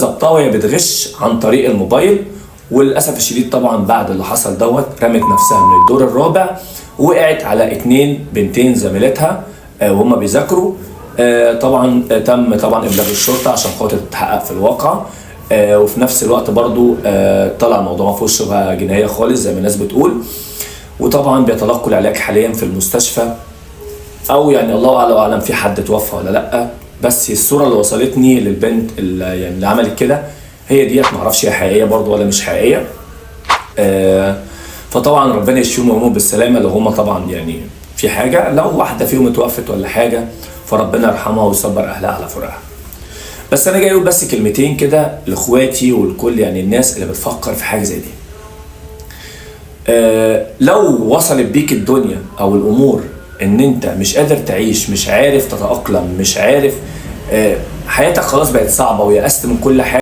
ظبطها وهي بتغش عن طريق الموبايل، وللاسف الشديد طبعا بعد اللي حصل دوت رمت نفسها من الدور الرابع، وقعت على 2 بنتين زميلتها وهم بيذاكروا. طبعا تم طبعا ابلاغ الشرطه عشان خاطر تتحقق في الواقع. وفي نفس الوقت برضو طلع الموضوع ما فيهوش شبهه جنائيه خالص زي ما الناس بتقول، وطبعا بيتلقوا العلاج حاليا في المستشفى، او يعني الله اعلم واعلم في حد توفى ولا لا. بس الصوره اللي وصلتني للبنت اللي عملت كده هي ديت، معرفش هي حقيقيه برضو ولا مش حقيقيه. فطبعا ربنا يشفيهم ويقومهم بالسلامه لو هم طبعا يعني في حاجه، لو واحده فيهم اتوفت ولا حاجه فربنا يرحمها ويصبر اهلها على فراقها. بس انا جاي اقول بس كلمتين كده لاخواتي والكل، يعني الناس اللي بتفكر في حاجه زي دي. لو وصلت بيك الدنيا او الامور ان انت مش قادر تعيش، مش عارف تتاقلم، مش عارف، حياتك خلاص بقت صعبه ويأست من كل حاجه،